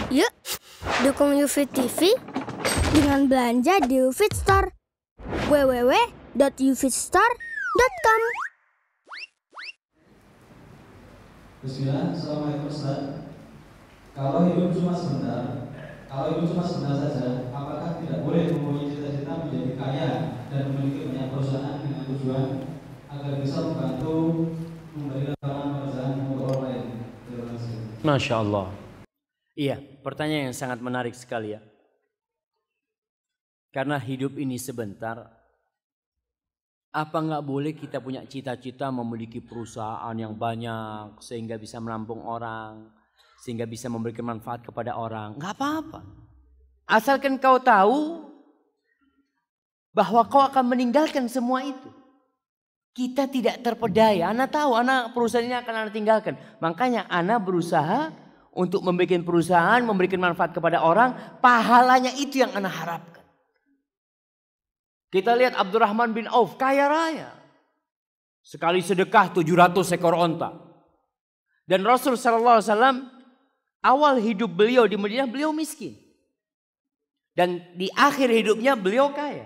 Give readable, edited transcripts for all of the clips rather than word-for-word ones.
Yuk, dukung UFIT TV dengan belanja di UFIT Store. www.ufitstore.com. Bismillah, Assalamualaikum Ustaz. Kalau hidup cuma sebentar saja, apakah tidak boleh mempunyai cita-cita menjadi kaya dan memiliki banyak perusahaan dengan tujuan agar bisa membantu memberi lapangan pekerjaan untuk orang lain? Terima kasih. Masya Allah. Iya, pertanyaan yang sangat menarik sekali ya. Karena hidup ini sebentar, apa nggak boleh kita punya cita-cita memiliki perusahaan yang banyak sehingga bisa menampung orang, sehingga bisa memberikan manfaat kepada orang? Nggak apa-apa. Asalkan kau tahu bahwa kau akan meninggalkan semua itu. Kita tidak terpedaya. Ana tahu, ana perusahaan ini akan ana tinggalkan. Makanya ana berusaha untuk membuat perusahaan, memberikan manfaat kepada orang. Pahalanya itu yang ana harapkan. Kita lihat Abdurrahman bin Auf, kaya raya. Sekali sedekah 700 ekor onta. Dan Rasul SAW, awal hidup beliau di Madinah, beliau miskin. Dan di akhir hidupnya beliau kaya.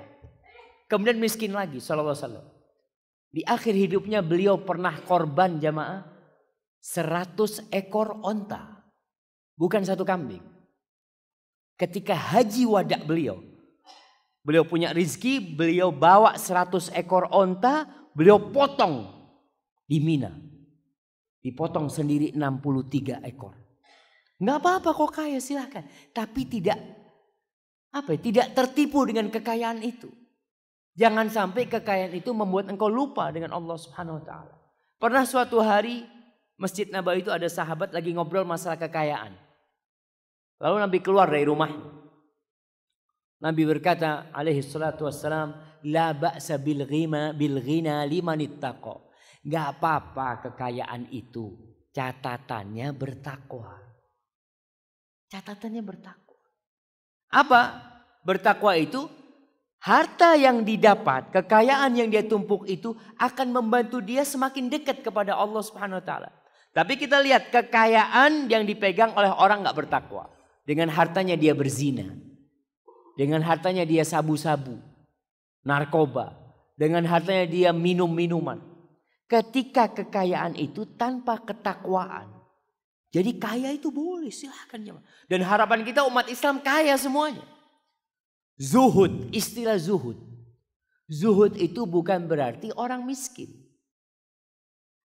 Kemudian miskin lagi SAW. Di akhir hidupnya beliau pernah korban jamaah 100 ekor onta. Bukan satu kambing. Ketika haji wada beliau punya rizki, beliau bawa 100 ekor onta, beliau potong di Mina. Dipotong sendiri 63 ekor. Nggak apa-apa kok kaya, silahkan. Tapi tidak tertipu dengan kekayaan itu. Jangan sampai kekayaan itu membuat engkau lupa dengan Allah Subhanahu wa taala. Pernah suatu hari Masjid Nabawi itu ada sahabat lagi ngobrol masalah kekayaan. Lalu Nabi keluar dari rumahnya. Nabi berkata alaihi salatu wassalam, la ba'sa bil ghina liman ittaqa. Enggak apa-apa kekayaan itu, catatannya bertakwa. Catatannya bertakwa. Apa? Bertakwa itu harta yang didapat, kekayaan yang dia tumpuk itu akan membantu dia semakin dekat kepada Allah Subhanahu wa taala. Tapi kita lihat kekayaan yang dipegang oleh orang enggak bertakwa. Dengan hartanya dia berzina. Dengan hartanya dia sabu-sabu, narkoba. Dengan hartanya dia minum-minuman. Ketika kekayaan itu tanpa ketakwaan. Jadi kaya itu boleh, silahkan. Dan harapan kita umat Islam kaya semuanya. Zuhud, istilah zuhud. Zuhud itu bukan berarti orang miskin.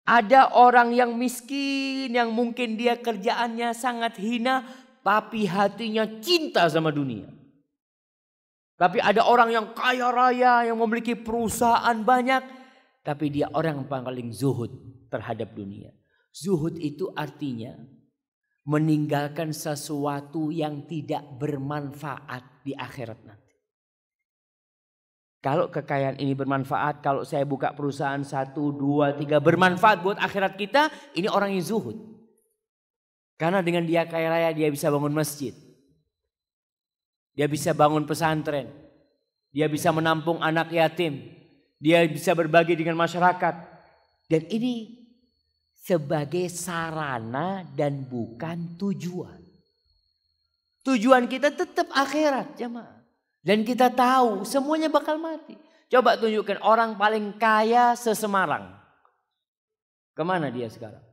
Ada orang yang miskin yang mungkin dia kerjaannya sangat hina. Tapi hatinya cinta sama dunia. Tapi ada orang yang kaya raya, yang memiliki perusahaan banyak. Tapi dia orang yang paling zuhud terhadap dunia. Zuhud itu artinya meninggalkan sesuatu yang tidak bermanfaat di akhirat nanti. Kalau kekayaan ini bermanfaat, kalau saya buka perusahaan 1, 2, 3 bermanfaat buat akhirat kita, ini orang yang zuhud. Karena dengan dia kaya raya dia bisa bangun masjid. Dia bisa bangun pesantren. Dia bisa menampung anak yatim. Dia bisa berbagi dengan masyarakat. Dan ini sebagai sarana dan bukan tujuan. Tujuan kita tetap akhirat jemaah. Dan kita tahu semuanya bakal mati. Coba tunjukkan orang paling kaya se-Semarang. Kemana dia sekarang?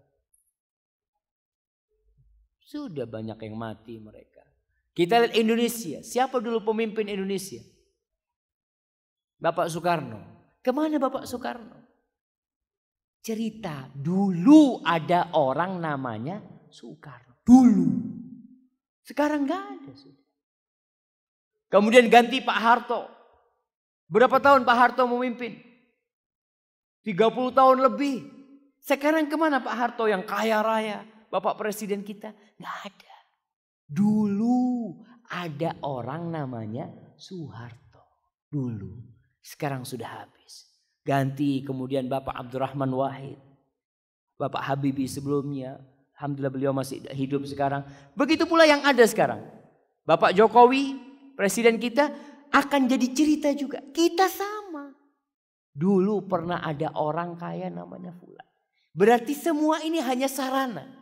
Sudah banyak yang mati mereka. Kita lihat Indonesia. Siapa dulu pemimpin Indonesia? Bapak Soekarno. Kemana Bapak Soekarno? Cerita. Dulu ada orang namanya Soekarno. Dulu. Sekarang gak ada. Kemudian ganti Pak Harto. Berapa tahun Pak Harto memimpin? 30 tahun lebih. Sekarang kemana Pak Harto yang kaya raya? Bapak Presiden kita nggak ada. Dulu ada orang namanya Soeharto. Dulu. Sekarang sudah habis. Ganti kemudian Bapak Abdurrahman Wahid. Bapak Habibie sebelumnya. Alhamdulillah beliau masih hidup sekarang. Begitu pula yang ada sekarang. Bapak Jokowi, Presiden kita akan jadi cerita juga. Kita sama. Dulu pernah ada orang kaya namanya Fulan. Berarti semua ini hanya sarana.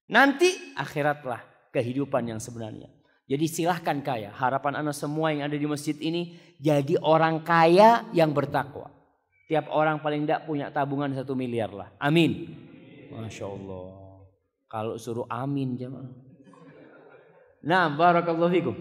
Nanti akhiratlah kehidupan yang sebenarnya. Jadi silahkan kaya. Harapan anak semua yang ada di masjid ini jadi orang kaya yang bertakwa. Tiap orang paling tidak punya tabungan 1 miliar lah. Amin. Masya Allah. Kalau suruh amin jemaah. Nah, barakallahu fikum.